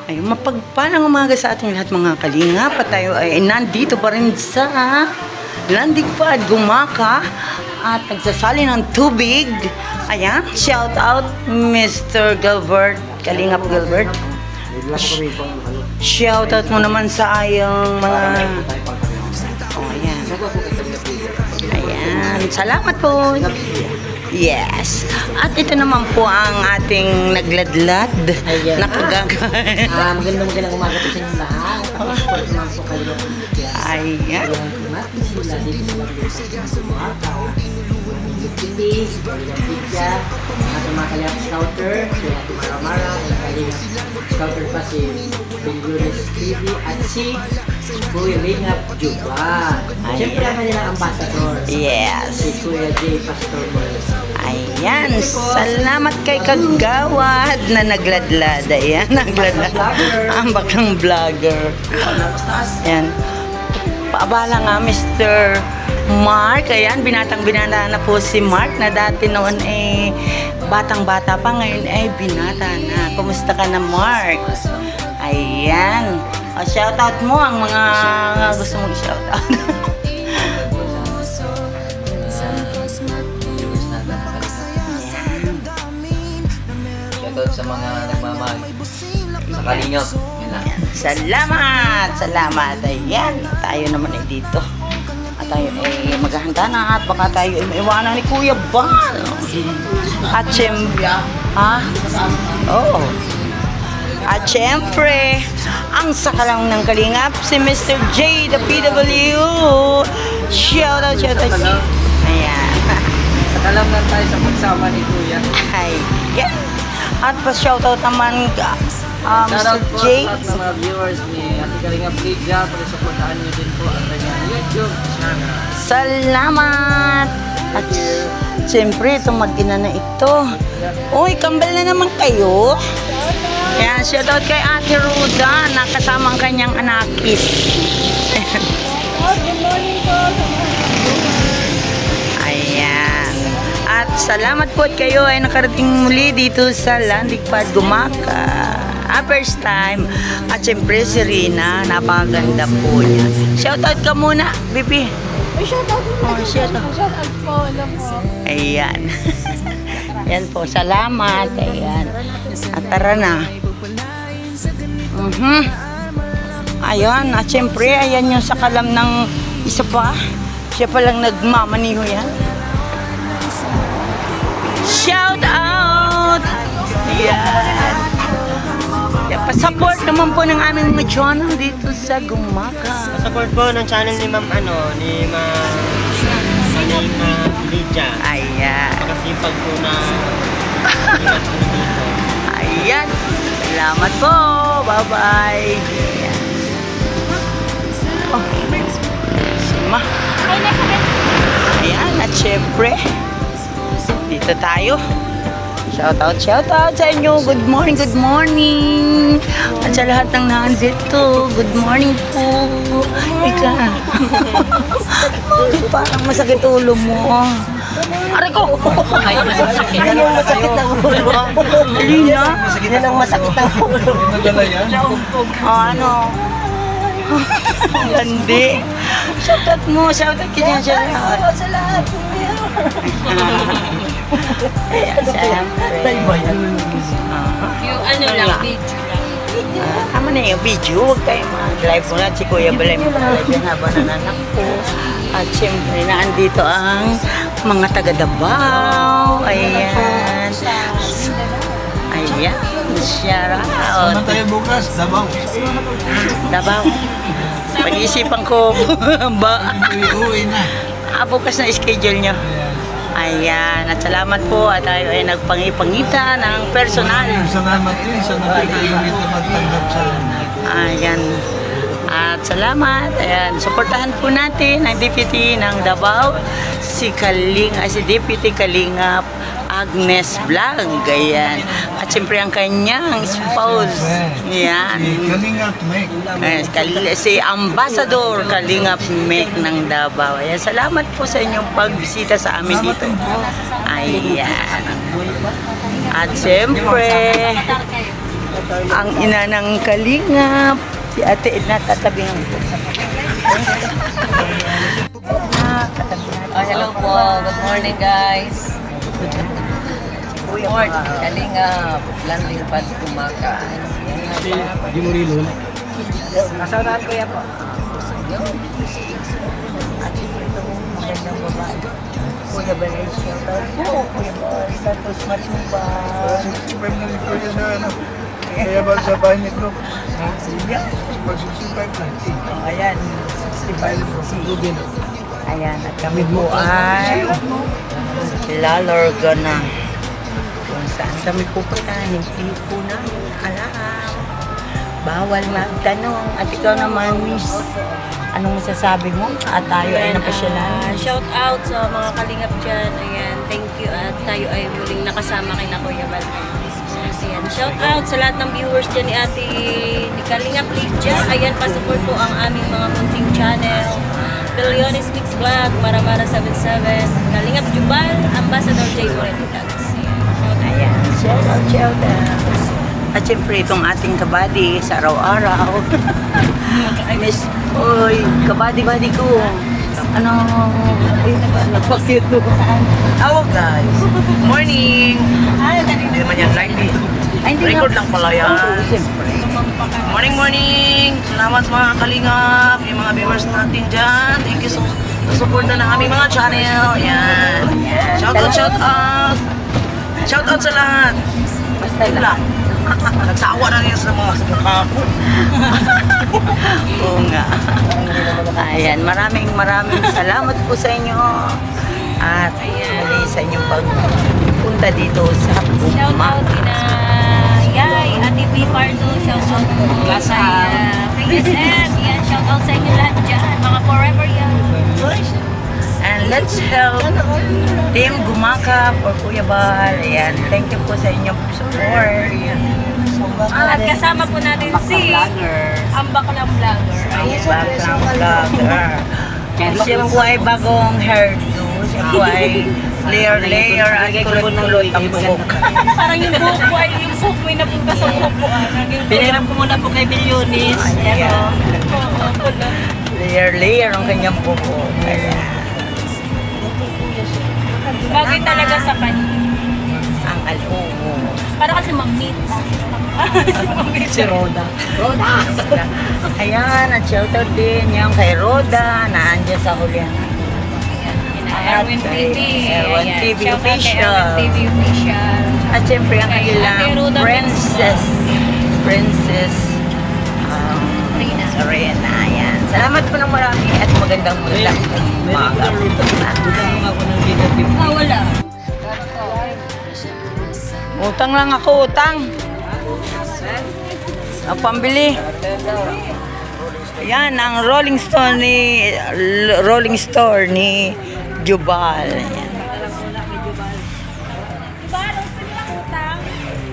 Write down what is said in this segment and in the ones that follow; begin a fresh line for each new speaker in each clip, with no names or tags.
Ay, mapagpalang umaga sa ating lahat mga kalinga. Tayo ay nandito pa rin sa Landingpad, Gumaka at nagsasali ng tubig. Ayan, shout out Mr. Gilbert, Kalingap Gilbert. Shout out mo naman sa ayong mga... Oh, ayan. Ayan, salamat po. Yes. At ito naman po ang ating nagladlad. Nakagagan.
Magandang umaga po sa inyong lahat.
Ayan.
Mga kalihap scouter, si Ate Mara, ang kalihap scouter pa si Benjuris TV at si Kuya Lingap Juba. Siyempre ang kanilang ambassador.
Yes.
Si Kuya J. Pastor.
Ayan, salamat kay Kagawad na nagladlad. Ayan, nagladlad. Ang bakang vlogger. Ayan. Paabala nga, Mr. Mark. Ayan, binatang-binata na po si Mark na dati noon ay batang-bata pa. Ngayon ay binata na. Kumusta ka na, Mark? Ayan. O, shoutout mo ang mga gusto mong shoutout.
Sa mga nagmamahal sa Kalingap.
Salamat! Salamat! Ayan, tayo naman ay dito. At tayo ay maghahanda na at baka tayo ay maiwanan ni Kuya Bal. At syempre, ha? Oo. At syempre, ang sakalang ng Kalingap, si Mr. J, the PW. Shout out, shout out. Ayan.
Sakalam lang tayo sa pagsama ni Kuya.
Ayan. At pa-shoutout naman Mr. J.
Shoutout po sa mga viewers ni Ate Kalingap Lydia. Pag-supportaan niyo din po ang kanyang YouTube channel.
Salamat! At siyempre, itong mag-ina na ito. Uy, kambal na naman kayo. Yan, shoutout kay Ate Ruda na kasama ang kanyang anakis. Ayan. At salamat po at kayo ay nakarating muli dito sa Landingpad, Gumaka. First time. At syempre si Rina, napakaganda po niya. Shoutout ka muna, Bibi.
Shoutout mo. Shoutout po. Alam po.
Ayan. Ayan po, salamat. Ayan. At tara na. Ayan, at syempre, ayan yung sakalam ng isa pa. Siya palang nagmamaniho yan. Shout out! Yan. Pa-support naman po ng aming mga channel dito sa Gumaka.
Support po ng channel ni Ma'am ni Ma'am Lydia.
Ayan.
Makasipag po na ingat po dito.
Ayan. Salamat po. Bye-bye. Ayan. Oh. Sima. Ayan. At syempre, dito tayo. Shoutout sa inyo. Good morning, good morning. At sa lahat ng nandito, good morning po. Ika. Parang masakit ulo mo. Aray ko! Yan ang masakit ng ulo. Alina? Yan ang masakit ng ulo. Ano? Hindi. Shoutout mo. Shoutout kanya sa lahat. Sa lahat. Ayan, siyempre.
Yung ano lang, video lang.
Tama na yung video. Huwag kayo mag-live mo na. Si Kuya Balay mag-live yan habang nananak po. At siyempre, naandito ang mga taga-Davao. Ayan. Ayan. Shout out.
Saan tayo bukas? Davao.
Davao. Pag-iisipan ko ba?
Uwi na.
Bukas na schedule nyo. Ayan, at salamat po at tayo ay nagpangipangita ng personal.
Salamat din sa napipiliit na magtanggap sa amin.
Ayan. At salamat. Ayan, suportahan po natin ang Deputy ng Davao, si Deputy Kalingap Agnes Vlog. Ayan. At siyempre ang kanyang spouse. Ayan.
Kalingap Mek.
Si Ambassador Kalingap Mek ng Davao. Ayan, salamat po sa inyong pagbisita sa amin dito. Ayan. At siyempre, ang ina ng kalingap, si Ate Edna, tatabing ko.
Hello po. Good morning, guys. Good morning. Kalingap. Landing pad kumakain.
Di mo rilon.
Kasalanan ko yan po.
Magandang babae. Kuya Balay, shout out po. Kuya Balay, Santos Matubang.
65 na rin ko niya sa ano. Kaya ba sa bahay nito?
Yeah.
Pag 65 na.
Ayan, 65. Ayan, at kami po ay lalorga na. Kung saan kami pupunta, hindi po namin alam. Bawal magtanong. At ikaw naman, Miss, anong masasabi mo? At tayo ay napasyalan.
Shout out sa mga kalingap dyan. Ayan, thank you. At tayo ay muling nakasama kay na Kuya Bal. Ayan, shout out sa lahat ng viewers dyan ni Ate ni Kalingap Lydia. Ayan, pasupport po ang aming mga munting channel. Billionis Mix Vlog, Maramara 77, Kalingap Jubal, Ambassador J. Moreno Vlogs.
Ayan, shout out, shout out. At syempre itong ating kabady sa araw-araw. Miss, oy, kabady-bady ko. Ano, nagpakit ko saan?
Hello guys! Morning! Hindi naman yan live eh.
Ay, hindi
Record
nga.
lang pala yan.
Oo, siyempre.
Morning! Salamat mga kalingap, yung mga viewers natin dyan. Thank you so sa support na ng aming mga channel. Yan. Shout out, shout out. Shout out sa lahat.
Basta
Yun
lang.
lang. Nagsawa na rin sa mga sa mukha ko.
Oo nga. Ayan, maraming salamat po sa inyo. At muli sa inyong pagpunta dito sa
Shout out
Buma.
kina Yay, Ate P. Pardo, shout out po sa PSM. Yan, shout out sa inyo lahat dyan. Mga forever yan.
And let's help Team Gumaka for Kuya Bal. Ayan, thank you po sa inyong support.
At kasama po natin si ang Baklang Vlogger.
Ang Baklang Vlogger. Siya po ay bagong hairdo. Siya po ay layer at kulot-kulot ang buhok.
Parang yung buhok ko ay yung buhok ko ay napunta sa buhok ko.
Piniram ko muna po kay Billionis.
Ayan.
Kulot.
Layer ang kanyang buhok. Ayan.
Bagay talaga sa kanya.
Ang alumo.
Para kasi mag-meet.
Si Roda.
Ayan, at shoutout din yung kay Roda na andyan sa hulihan.
Erwin TV.
Erwin
Ayan.
TV
Shout out kay
official.
Erwin TV official.
At syempre ang
Kay Ate
kanilang
Roda
Princess Reyna. Ayan. Salamat po ng marami at magandang umaga.
Ako ng video.
Wala.
Utang lang ako, utang. Ang pambili. Ayan, ang Rolling Store ni Jubal. Ayan.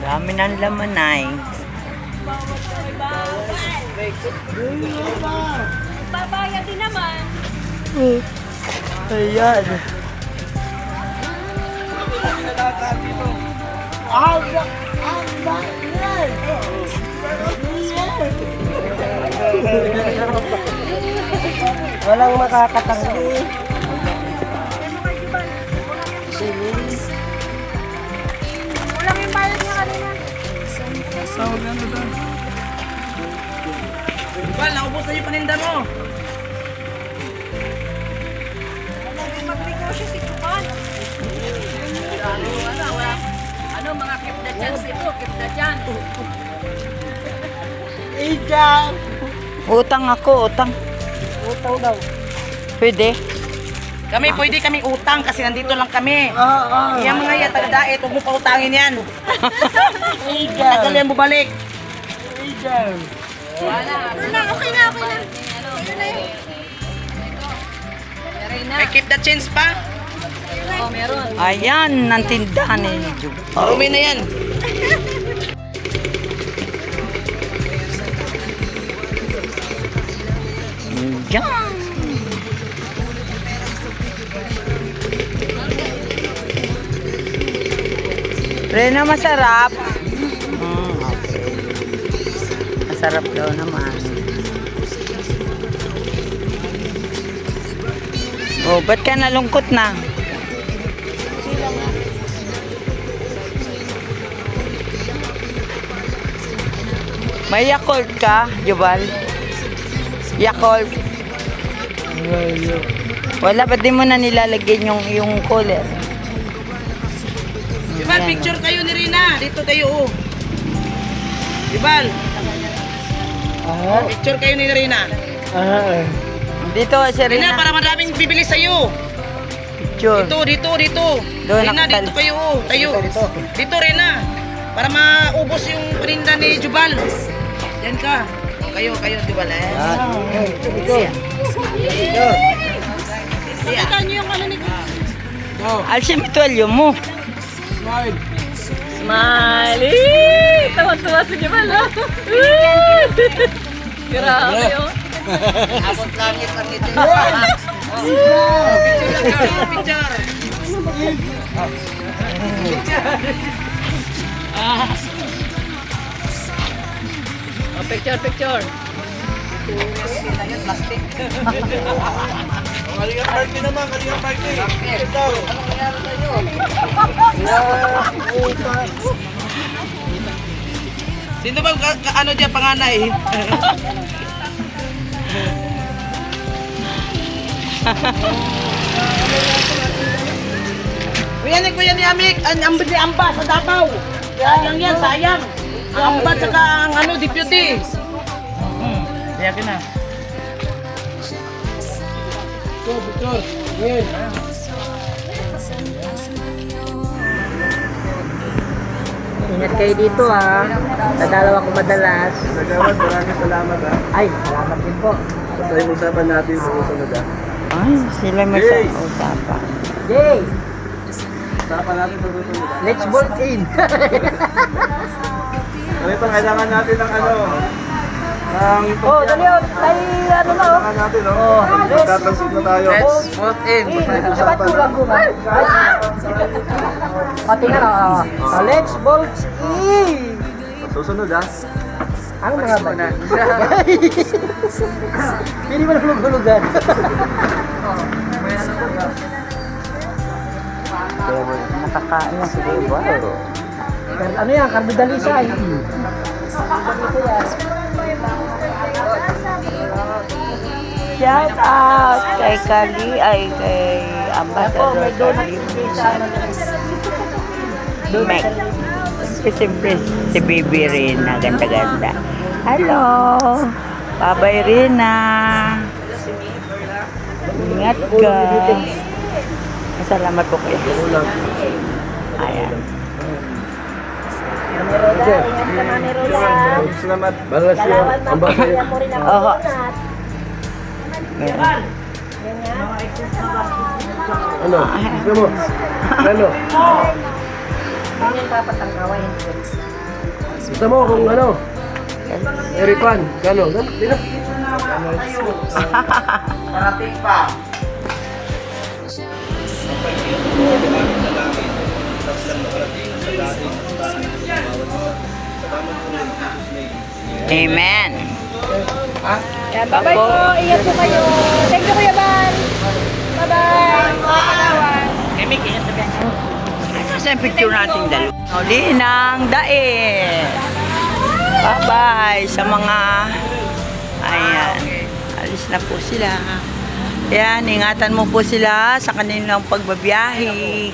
Dami ng laman ay.
Babayad din naman.
Ayan.
Walang makakatanggi.
Kulang yung bayad niya kanina.
Well, naubos na yung paninda mo.
Mag-negosyo si Juban. Ano, mga keep the chance ito, keep the chance.
Utang ako, utang.
Utaw daw.
Pwede.
Kami, pwede kaming utang kasi nandito lang kami. Yan mga yan, taga-daet, huwag mo pa utangin yan. Tagal yan bumalik.
Okay na.
May keep the change pa.
Oo, meron.
Ayan, ng tindahan ni Jubal.
Marumi na yan.
Diyan. Rena, masarap. Okay. Masarap daw naman. Oh, ba't ka nalungkot na? May Yakult ka, Jubal? Yakult. Wala, ba't di mo na nilalagyan yung cooler?
Jubal, picture kayo ni Rina. Dito kayo, oh. Jubal. Picture kayo ni Rina.
Dito, si
Rina,
Rina.
para madaming bibili sa'yo.
Picture.
Dito.
Doon,
Rina,
nakatal-
dito kayo, oh. Tayo. Dito, Rina. Para maubos yung paninda ni Jubal. Yan ka. Kayo, Jubal, eh.
Pakita niyo yung ano ni...
Alsem ito, alyo mo.
Smiley! Tawa-tawa si Jamal, ha? Grabe, oh.
Abot langit ang ito. Picture.
Picture.
Plastic.
Kalinga party naman, kalinga party. Ikaw.
Anong nangyari sa'yo? Sino ba ano diyan panganay? Kuya ni Amik, ang bili amba sa Davao. Sayang yan, sayang. Ang amba saka ang ano, deputy. Kaya ka na.
Picture. Ngayon.
Ingat kayo dito ha. Dadalaw ako madalas.
Nagawad, maraming salamat ha.
Ay, salamat din po.
Sa yung usapan natin sa susunod ha.
Ay, sila may
Yes.
usapan.
Yay!
Usapan natin sa susunod ha.
Let's bolt in!
Ano ito, kailangan natin ng ano? Ng
Oh, dali oh. Ay, ano na oh.
kailangan natin no?
Oh, let's
Tatansin na tayo.
Vote in.
Dapat tulang ko ba? Pati na oh. Let's bolt in!
Susunod ha.
Ang mga ba? Hindi mo na hulug-hulugan.
Nakakain na si Diba.
Ano yan? Karbidalisa eh.
Shout out kay Kali, ay kay Ambassador Kali. Mac. Siyempre si Baby Rina, ganda-ganda. Hello! Babay Rina! Ingat ka! Salamat po kayo. Ayan.
Salamat. Balas yun. Ang bakit.
Oo. Meron.
Ano? Gusto mo? Ano? Gusto mo kung ano? Eric Pan. Gano?
Parating pa.
Amen.
Yan, bye-bye po. Ingat po kayo. Thank you, Kuya Ban. Bye-bye.
Kasi yung picture natin dalawa. Linang Dae. Bye-bye sa mga... Ayan. Alis na po sila. Ayan, ingatan mo po sila sa kanilang pagbabiyahe.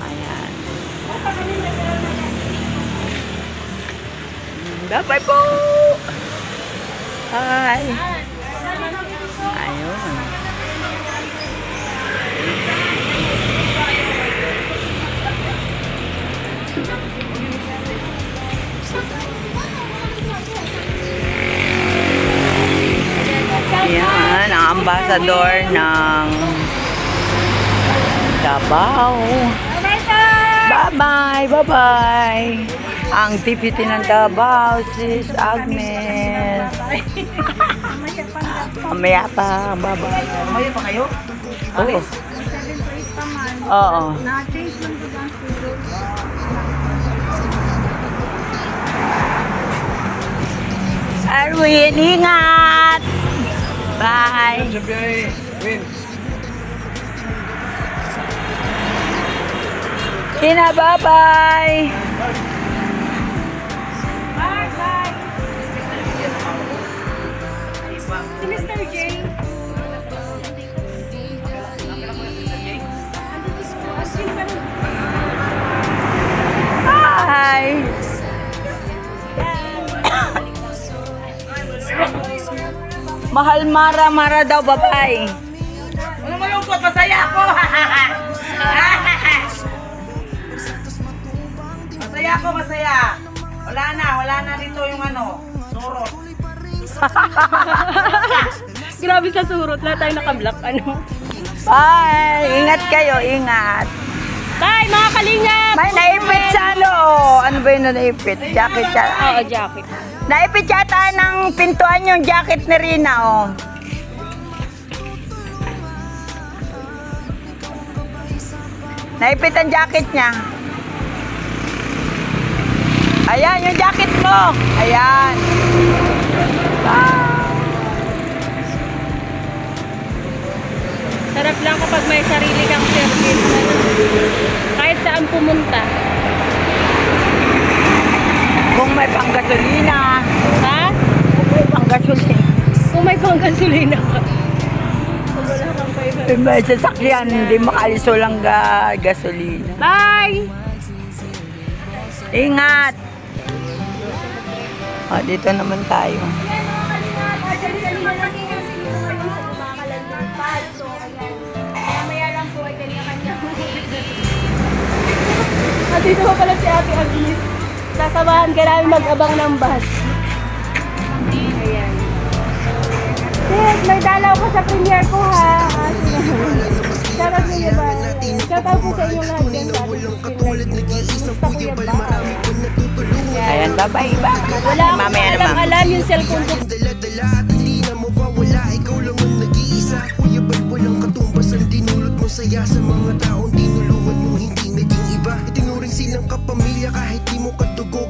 Ayan. Bye-bye po. Bye. Ayun. Yan, ang ambassador ng Davao. Bye-bye, bye-bye. Ang tipiti ng Davao, sis Agnes. Mamaya pa, bye-bye.
Mamaya pa kayo?
Oo. Oo. Arwin, ingat! Bye! Tina, bye-bye!
Si Mr. J.
Bye! Mahal Mara, Mara daw, bye-bye!
Ano malungkot? Masaya ako! Masaya ako, masaya! Wala na dito yung ano, surot.
Grabe sa surot. Lahat tayo nakablock. Ano?
Bye! Ingat kayo, ingat!
Bye, mga kalingap!
May naipit sa ano? Ano ba yun na naipit? Jacket siya.
Oo, jacket.
Naipit yata ng pintuan yung jacket ni Rina, oh. Naipit ang jacket niya. Ayan, yung jacket mo. Ayan.
Sarap lang kapag may sarili kang service. Kahit saan pumunta.
Kung may panggasolina.
Ha?
Kung may panggasolina.
Kung may panggasolina ka. Kung wala kang paiba.
Kung may sasakyan, hindi makaalis walang gasolina.
Bye!
Ingat! Oh, dito naman tayo.
Dito pa pala si Ate Agnes. Sasamahan ka namin mag-abang ng bus. Ayan. Sis, may dalaw ko sa premiere ko ha. Shoutout niyo ba? Shoutout po sa inyo lahat yan sa ating Gusto ko yan ba?
Ayan, bye-bye ba?
Wala
Mamaya
akong
naman.
alam yung cellphone ko.
Dala-dala at hindi na mawawala. Ikaw lang ang nag-iisa. Kuya ba't walang katumbasan? Dinulot mo saya sa mga taong tinulungan mo, hindi naging iba. Itinuring silang kapamilya kahit di mo katugo.